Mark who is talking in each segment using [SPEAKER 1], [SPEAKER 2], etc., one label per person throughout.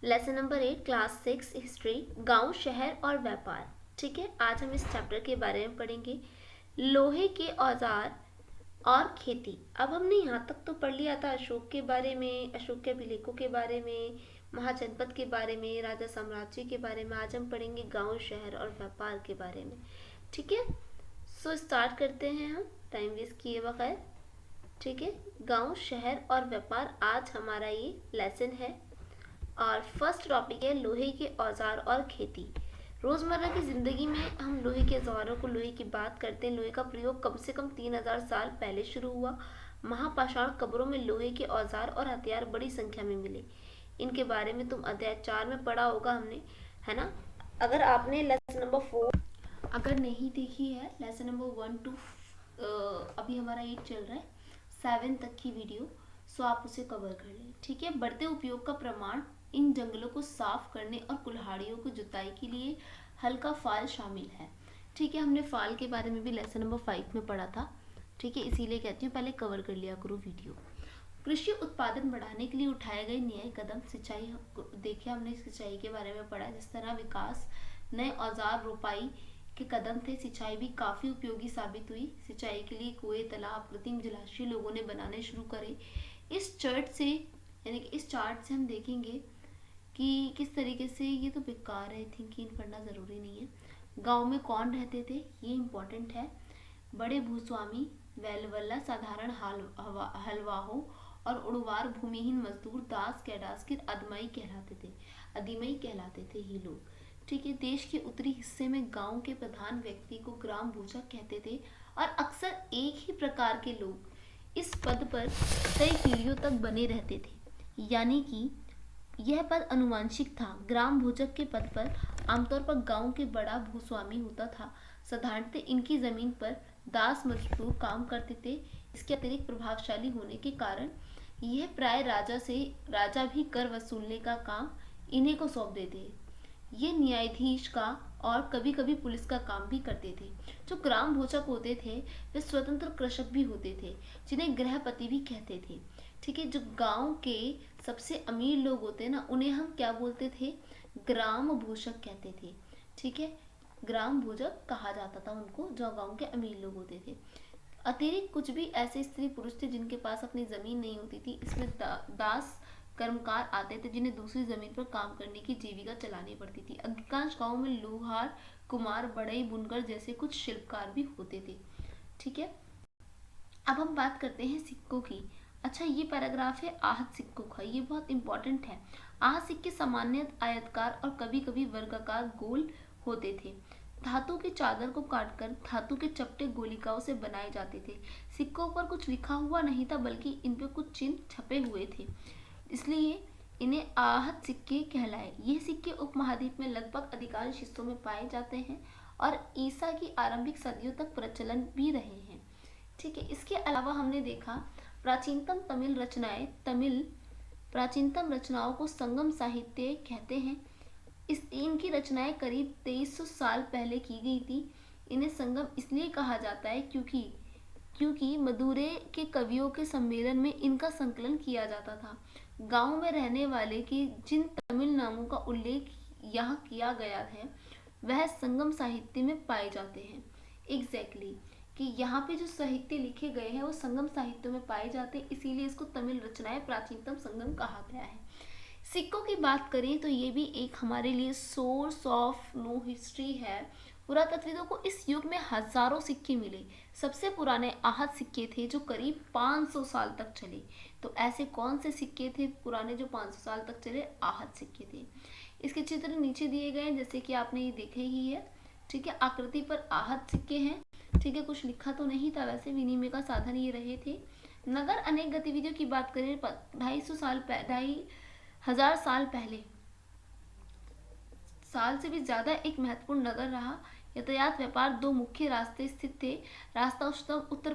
[SPEAKER 1] Lesson number 8 class 6 history, गांव, शहर और व्यापार। ठीक है, आज हम इस चैप्टर के बारे में पढ़ेंगे। लोहे के औजार और खेती। अब हमने यहाँ तक तो पढ़ लिया था अशोक के बारे में, अशोक के अभिलेखों के बारे में, महाजनपद के बारे में, राजा साम्राज्य के बारे में। आज हम पढ़ेंगे गांव, शहर और व्यापार के बारे में। ठीक है, सो स्टार्ट करते हैं हम टाइम वेस्ट किए बगैर। ठीक है, गांव, शहर और व्यापार आज हमारा ये लेसन है। और फर्स्ट टॉपिक है लोहे के औजार और खेती। रोज़मर्रा की ज़िंदगी में हम लोहे के औजारों को, लोहे की बात करते हैं। लोहे का प्रयोग कम से कम 3000 साल पहले शुरू हुआ। महापाषाण कब्रों में लोहे के औजार और हथियार बड़ी संख्या में मिले। इनके बारे में तुम अध्याय 4 में पढ़ा होगा हमने, है ना। अगर आपने लेसन नंबर 4 अगर नहीं देखी है, लेसन नंबर 1 to अभी हमारा 8 चल रहा है, 7 तक की वीडियो, सो आप उसे कवर कर लें। ठीक है, बढ़ते उपयोग का प्रमाण, इन जंगलों को साफ करने और कुल्हाड़ियों को जुताई के लिए हल का फाल शामिल है। ठीक है, हमने फाल के बारे में भी लेसन नंबर 5 में पढ़ा था। ठीक है, इसीलिए कहती हूँ पहले कवर कर लिया करो वीडियो। कृषि उत्पादन बढ़ाने के लिए उठाए गए नए कदम, सिंचाई, देखिए हमने सिंचाई के बारे में पढ़ा। जिस तरह विकास, नए औजार, रोपाई के कदम थे, सिंचाई भी काफ़ी उपयोगी साबित हुई। सिंचाई के लिए कुएं, तालाब, कृत्रिम जलाशय लोगों ने बनाने शुरू करे। इस चार्ट से, यानी कि इस चार्ट से हम देखेंगे कि किस तरीके से, ये तो बेकार है, आई थिंक इन पढ़ना ज़रूरी नहीं है। गांव में कौन रहते थे, ये इम्पोर्टेंट है। बड़े भूस्वामी, वेलवल्ला, साधारण हलवाहों और उड़वार, भूमिहीन मजदूर, दास, कैडासकिर, अदिमई कहलाते थे ये लोग। ठीक है, देश के उत्तरी हिस्से में गांव के प्रधान व्यक्ति को ग्राम भूजक कहते थे और अक्सर एक ही प्रकार के लोग इस पद पर कई पीढ़ियों तक बने रहते थे, यानी कि यह पद अनुवांशिक था। ग्राम भूजक के पद पर आमतौर पर गांव के बड़ा भूस्वामी होता था। साधारणतः इनकी जमीन पर दास मजदूर काम करते थे। इसके अतिरिक्त प्रभावशाली होने के कारण यह प्राय राजा भी कर वसूलने का काम इन्हीं को सौंप देते। ये न्यायाधीश का और कभी कभी पुलिस का काम भी करते थे। जो ग्राम भोजक होते थे वे स्वतंत्र कृषक भी होते थे, जिन्हें गृहपति भी कहते थे। ठीक है, जो गांव के सबसे अमीर लोग होते हैं ना, उन्हें हम क्या बोलते थे, ग्राम भूषक कहते थे। ठीक है, ग्राम भूजक कहा जाता था उनको, जो गांव के अमीर लोग होते थे। अतिरिक्त कुछ भी ऐसे स्त्री पुरुष थे जिनके पास अपनी जमीन नहीं होती थी। इसमें दास कर्मकार आते थे, जिन्हें दूसरी जमीन पर काम करने की जीविका चलानी पड़ती थी। अधिकांश गांवों में लोहार, कुम्हार, बढ़ई, बुनकर जैसे कुछ शिल्पकार भी होते थे। ठीक है, अब हम बात करते हैं सिक्कों की। अच्छा, ये पैराग्राफ है आहत सिक्कों का, ये बहुत इंपॉर्टेंट है। आहत सिक्के सामान्यतः आयताकार और कभी कभी वर्गाकार गोल होते थे। धातु की चादर को काटकर धातु के चपटे गोलिकाओं से बनाए जाते थे। सिक्कों पर कुछ लिखा हुआ नहीं था, बल्कि इन पर कुछ चिन्ह छपे हुए थे, इसलिए इन्हें आहत सिक्के कहलाए। ये सिक्के उपमहाद्वीप में लगभग अधिकांश हिस्सों में पाए जाते हैं और ईसा की आरंभिक सदियों तक प्रचलन भी रहे हैं। ठीक है, इसके अलावा हमने देखा प्राचीनतम रचनाओं को संगम साहित्य कहते हैं। इनकी रचनाएं करीब 2300 साल पहले की गई थी। इन्हें संगम इसलिए कहा जाता है क्योंकि मदुरै के कवियों के सम्मेलन में इनका संकलन किया जाता था। गांव में रहने वाले के जिन तमिल नामों का उल्लेख यहाँ किया गया है वह संगम साहित्य में पाए जाते हैं। एग्जैक्टली कि यहाँ पे जो साहित्य लिखे गए हैं वो संगम साहित्य में पाए जाते हैं, इसीलिए इसको तमिल रचनाएं प्राचीनतम संगम कहा गया है। सिक्कों की बात करें तो ये भी एक हमारे लिए सोर्स ऑफ नो हिस्ट्री है। पुरातत्वविदों को इस युग में हजारों सिक्के मिले। सबसे पुराने आहत सिक्के थे जो करीब 500 साल तक चले। तो ऐसे कौन से सिक्के थे पुराने जो 500 साल तक चले? आहत सिक्के थे। इसके चित्र नीचे दिए गए हैं, जैसे कि आपने ये देखे ही है। ठीक है, आकृति पर आहत सिक्के हैं। ठीक है, कुछ लिखा तो नहीं था, वैसे विनिमय का साधन ये रहे थे। नगर अनेक गतिविधियों की बात करें, 2,500 साल पहले साल से भी ज्यादा एक महत्वपूर्ण नगर रहा। यातायात, व्यापार, 2 मुख्य रास्ते स्थित थे। रास्ता उत्तर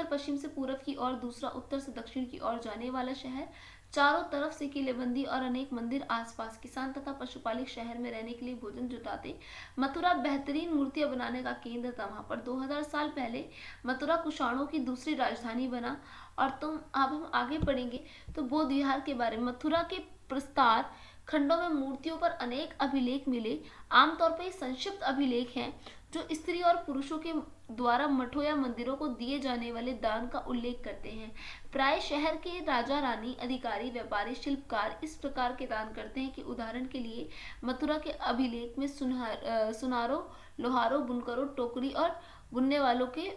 [SPEAKER 1] पश्चिम से पूर्व की ओर, दूसरा उत्तर से दक्षिण की ओर जाने वाला शहर। चारों तरफ से किलेबंदी और अनेक मंदिर आसपास। किसान तथा पशुपालक शहर में रहने के लिए भोजन जुटाते। मथुरा बेहतरीन मूर्तियां बनाने का केंद्र था। वहां पर 2000 साल पहले मथुरा कुषाणों की दूसरी राजधानी बना। और अब हम आगे पढ़ेंगे तो बौद्ध विहार के बारे में। मथुरा के प्रस्तार खंडों में मूर्तियों पर अनेक अभिलेख मिले। आमतौर पर ये संक्षिप्त अभिलेख हैं जो स्त्री और पुरुषों के द्वारा मठों या मंदिरों को दिए जाने वाले दान का उल्लेख करते हैं। प्राय शहर के राजा रानी, अधिकारी, व्यापारी, शिल्पकार इस प्रकार के दान करते हैं कि उदाहरण के लिए मथुरा के अभिलेख में सुनारों, लोहारों, बुनकरों, टोकरी और बुनने वालों के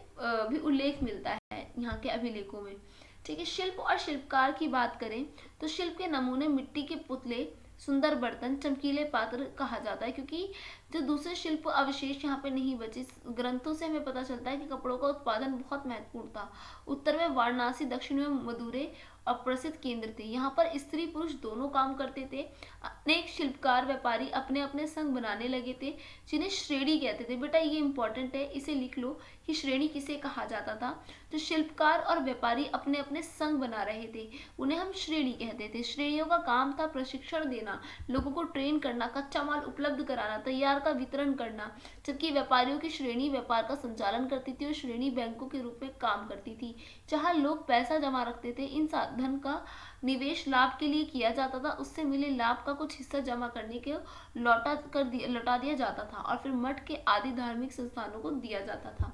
[SPEAKER 1] भी उल्लेख मिलता है यहाँ के अभिलेखों में। ठीक है, शिल्प और शिल्पकार की बात करें तो शिल्प के नमूने, मिट्टी के पुतले, सुंदर बर्तन, चमकीले पात्र कहा जाता है, क्योंकि जो दूसरे शिल्प अवशेष यहाँ पे नहीं बचे। ग्रंथों से हमें पता चलता है कि कपड़ों का उत्पादन बहुत महत्वपूर्ण था। उत्तर में वाराणसी, दक्षिण में मदुरै और प्रसिद्ध केंद्र थे। यहाँ पर स्त्री पुरुष दोनों काम करते थे। अनेक शिल्पकार, व्यापारी अपने अपने संघ बनाने लगे थे जिन्हें श्रेणी कहते थे। बेटा ये इंपॉर्टेंट है, इसे लिख लो कि श्रेणी किसे कहा जाता था। जो शिल्पकार और व्यापारी अपने अपने संघ बना रहे थे उन्हें हम श्रेणी कहते थे। श्रेणियों का काम था प्रशिक्षण देना, लोगों को ट्रेन करना, कच्चा माल उपलब्ध कराना, तैयार का वितरण करना। जबकि व्यापारियों की श्रेणी व्यापार का संचालन करती थी और श्रेणी बैंकों के रूप में काम करती थी जहां लोग पैसा जमा रखते थे। इन धन का निवेश लाभ के लिए किया जाता था, उससे मिले लाभ का कुछ हिस्सा जमा करने के लौटा दिया जाता था और फिर मठ के आदि धार्मिक संस्थानों को दिया जाता था।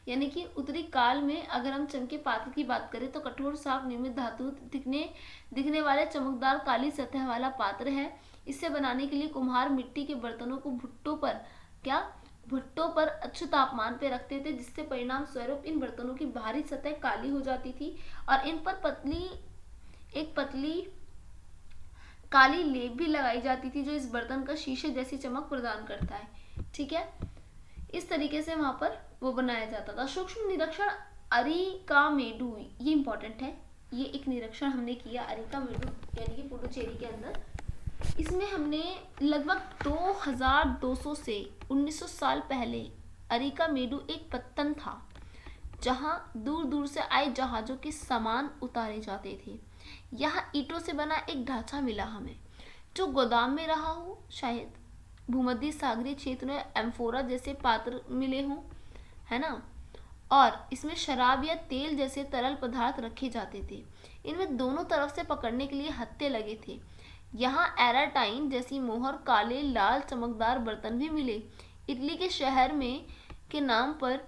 [SPEAKER 1] यानी कि उत्तरी काल में अगर हम चमके पात्र की बात करें तो कठोर, साफ, निर्मित धातु दिखने वाले चमकदार काली सतह वाला पात्र है। इसे बनाने के लिए कुम्हार मिट्टी के बर्तनों को भट्टों पर अच्छे तापमान पे रखते थे, जिससे परिणाम स्वरूप इन बर्तनों की बाहरी सतह काली हो जाती थी और इन पर पतली काली लेप भी लगाई जाती थी जो इस बर्तन का शीशे जैसी चमक प्रदान करता है। ठीक है, इस तरीके से वहां पर वो बनाया जाता था। सूक्ष्म निरीक्षण अरिकामेडु, ये इंपॉर्टेंट है। ये एक निरीक्षण हमने किया अरिकामेडु यानी कि पुडुचेरी के अंदर। इसमें हमने लगभग 2200 से 1900 साल पहले अरिकामेडु एक पत्तन था जहां दूर दूर से आए जहाजों के सामान उतारे जाते थे। यहाँ ईंटों से बना एक ढांचा मिला हमें जो गोदाम में रहा हो, शायद भूमध्य सागरीय क्षेत्र में एम्फोरा जैसे पात्र मिले हों, है ना। और इसमें शराब या तेल जैसे तरल पदार्थ रखे जाते थे। इनमें दोनों तरफ से पकड़ने के लिए हत्थे लगे थे। यहाँ एराटाइन जैसी मोहर, काले लाल चमकदार बर्तन भी मिले। इटली के शहर में के नाम पर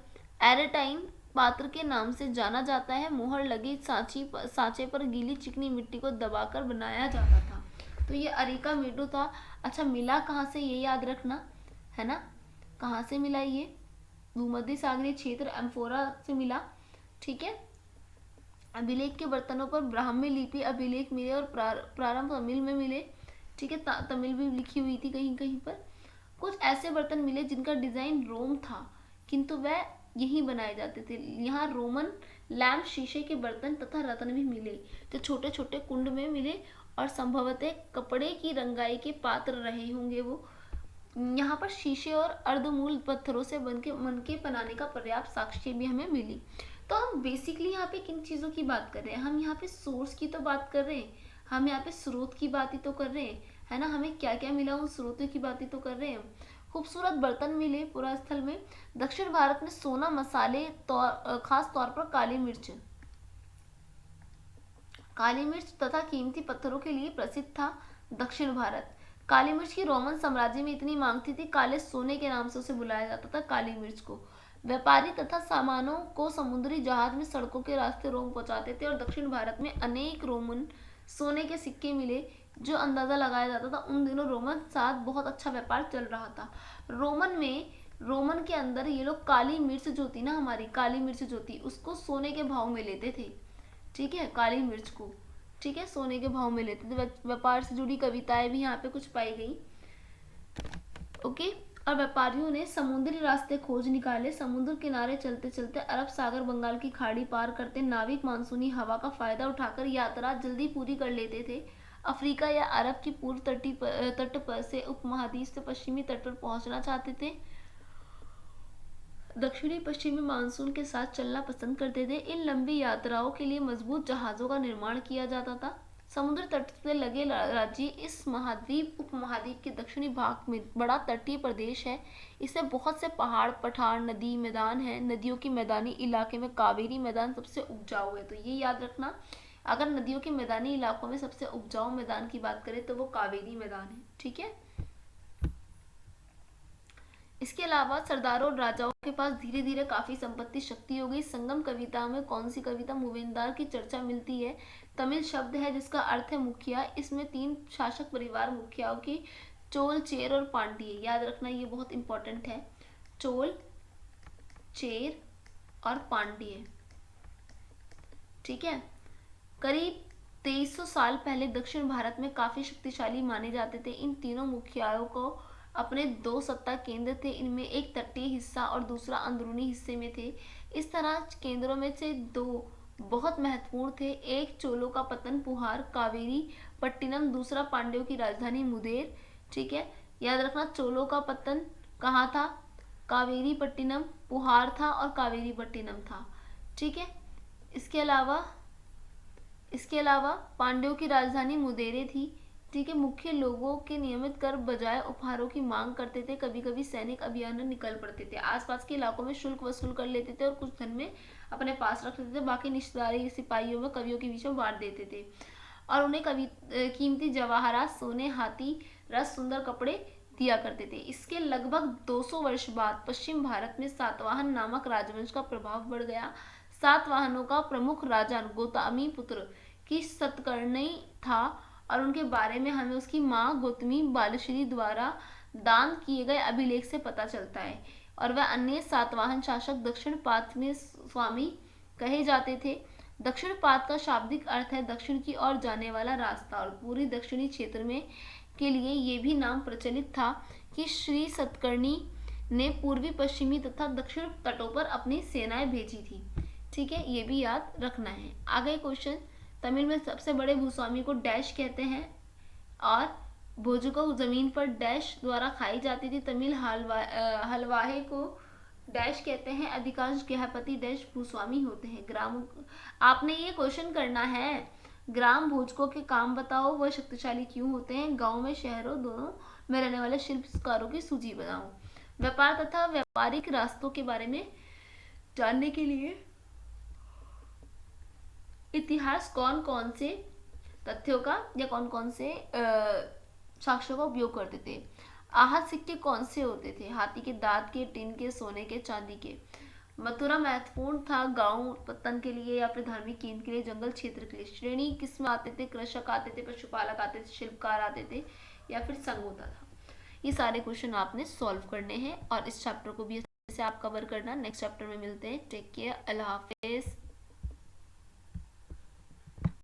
[SPEAKER 1] एराटाइन पात्र के नाम से जाना जाता है। मोहर लगे सांचे पर गीली चिकनी मिट्टी को दबाकर बनाया जाता था। तो ये अरिकामेडु था। अच्छा, मिला कहाँ से ये याद रखना है ना, कहाँ से मिला ये? भूमध्य सागरीय क्षेत्र एम्फोरा से मिला। ठीक है, अभिलेख के बर्तनों पर ब्राह्मी लिपि अभिलेख मिले और प्रारंभ तमिल में मिले। ठीक है, तमिल भी लिखी हुई थी कहीं कहीं पर। कुछ ऐसे बर्तन मिले जिनका डिजाइन रोम था किंतु वह यहीं बनाए जाते थे। यहाँ रोमन लैम्प, शीशे के बर्तन तथा रत्न भी मिले जो छोटे छोटे कुंड में मिले और संभवतः कपड़े की रंगाई के पात्र रहे होंगे वो। यहाँ पर शीशे और अर्धमूल पत्थरों से मनके बनाने का पर्याप्त साक्ष्य भी हमें मिली। तो हम बेसिकली यहाँ पे किन चीज़ों की बात कर रहे हैं? हम यहाँ पे सोर्स की तो बात कर रहे हैं, हम यहाँ पे स्रोत की बात ही तो कर रहे हैं, है ना। हमें क्या क्या मिला उन स्रोतों की बात ही तो कर रहे हैं। खूबसूरत बर्तन मिले पुरा स्थल में। दक्षिण भारत में सोना, मसाले, खास तौर पर काली मिर्च तथा कीमती पत्थरों के लिए प्रसिद्ध था दक्षिण भारत। काली मिर्च की रोमन साम्राज्य में इतनी मांग थी काले सोने के नाम से उसे बुलाया जाता था काली मिर्च को। व्यापारी तथा सामानों को समुद्री जहाज में सड़कों के रास्ते रोम पहुंचाते थे और दक्षिण भारत में अनेक रोमन सोने के सिक्के मिले जो अंदाजा लगाया जाता था उन दिनों रोमन साथ बहुत अच्छा व्यापार चल रहा था। रोमन के अंदर ये लोग काली मिर्च जो थी ना, हमारी काली मिर्च जो थी उसको सोने के भाव में लेते थे। ठीक है, काली मिर्च को, ठीक है, सोने के भाव में लेते थे। व्यापार से जुड़ी कविताएं भी यहाँ पे कुछ पाई गई। ओके, और व्यापारियों ने समुद्री रास्ते खोज निकाले। समुद्र किनारे चलते चलते अरब सागर, बंगाल की खाड़ी पार करते नाविक मानसूनी हवा का फायदा उठाकर यात्रा जल्दी पूरी कर लेते थे। अफ्रीका या अरब की पूर्व तट पर से उपमहाद्वीप से पश्चिमी तट पर पहुंचना चाहते थे। दक्षिणी पश्चिमी मानसून के साथ चलना पसंद करते थे। इन लंबी यात्राओं के लिए मजबूत जहाजों का निर्माण किया जाता था। समुद्र तट से लगे राज्य इस उपमहाद्वीप के दक्षिणी भाग में बड़ा तटीय प्रदेश है। इसमें बहुत से पहाड़, पठार, नदी मैदान हैं। नदियों की मैदानी इलाके में कावेरी मैदान सबसे उपजाऊ है। तो ये याद रखना, अगर नदियों के मैदानी इलाकों में सबसे उपजाऊ मैदान की बात करें तो वो कावेरी मैदान है। ठीक है, इसके अलावा सरदारों और राजाओं के पास धीरे धीरे काफी संपत्ति शक्ति हो गई। संगम कविता में कौन सी कविता मूवेंदार की चर्चा मिलती है? तमिल शब्द है जिसका अर्थ है मुखिया। इसमें 3 शासक परिवार मुखियाओं की चोल, चेर और पांड्य, याद रखना ये बहुत इंपॉर्टेंट है, चोल, चेर और पांड्य। ठीक है, करीब 2300 साल पहले दक्षिण भारत में काफी शक्तिशाली माने जाते थे। इन तीनों मुखियाओं को अपने 2 सत्ता केंद्र थे, इनमें एक तटीय हिस्सा और दूसरा अंदरूनी हिस्से में थे। इस तरह केंद्रों में से 2 बहुत महत्वपूर्ण थे, एक चोलों का पतन पुहार कावेरी पट्टिनम, दूसरा पांड्यों की राजधानी मुदेर। ठीक है, याद रखना चोलों का पतन कहाँ था? कावेरी पट्टिनम, पुहार था और कावेरी पट्टिनम था। ठीक है, इसके अलावा पांड्यों की राजधानी मुदेरे थी। ठीक है, मुख्य लोगों के नियमित कर बजाय उपहारों की मांग करते थे। कभी कभी सैनिक अभियान निकल पड़ते थे, आसपास के इलाकों में शुल्क वसूल कर लेते थे और कुछ धन में अपने पास रख लेते थे, बाकी निश्चितदारी सिपाहियों में कवियों के बीच में बांट देते थे और उन्हें कीमती जवाहरात, सोने, हाथी रस, सुंदर कपड़े दिया करते थे। इसके लगभग 200 वर्ष बाद पश्चिम भारत में सातवाहन नामक राजवंश का प्रभाव बढ़ गया। सातवाहनों का प्रमुख राजा गौतमी पुत्र की सतकर्णी था और उनके बारे में हमें उसकी माँ गौतमी बालश्री द्वारा दान किए गए अभिलेख से पता चलता है। और वह अन्य सातवाहन शासक दक्षिण पात में स्वामी कहे जाते थे। दक्षिण पात का शाब्दिक अर्थ है दक्षिण की ओर जाने वाला रास्ता, और पूरी दक्षिणी क्षेत्र में के लिए ये भी नाम प्रचलित था कि श्री सतकर्णी ने पूर्वी, पश्चिमी तथा दक्षिण तटों पर अपनी सेनाएं भेजी थी। ठीक है, ये भी याद रखना है। आगे क्वेश्चन, तमिल में सबसे बड़े भूस्वामी को डैश कहते हैं और भोजों को जमीन पर डैश द्वारा खाई जाती थी। तमिल हलवाहे को डैश कहते हैं। अधिकांश गृहपति डैश भूस्वामी होते हैं। ग्राम, आपने ये क्वेश्चन करना है, ग्राम भोजकों के काम बताओ, वह शक्तिशाली क्यों होते हैं? गांव में शहरों दोनों में रहने वाले शिल्पकारों की सूची बनाओ। व्यापार तथा व्यापारिक रास्तों के बारे में जानने के लिए इतिहास कौन कौन से तथ्यों का या कौन कौन से साक्ष्यों का उपयोग करते थे? आहत सिक्के कौन से होते थे? हाथी के दांत के, टिन के, सोने के, चांदी के। मथुरा महत्वपूर्ण था गांव पत्तन के लिए या फिर धार्मिक केंद्र के लिए, जंगल क्षेत्र के लिए। श्रेणी किस में आते थे? कृषक आते थे, पशुपालक आते थे, शिल्पकार आते थे या फिर संघ होता था। ये सारे क्वेश्चन आपने सॉल्व करने हैं और इस चैप्टर को भी अच्छे से आप कवर करना। नेक्स्ट चैप्टर में मिलते हैं। टेक केयर, अल्लाह हाफिज।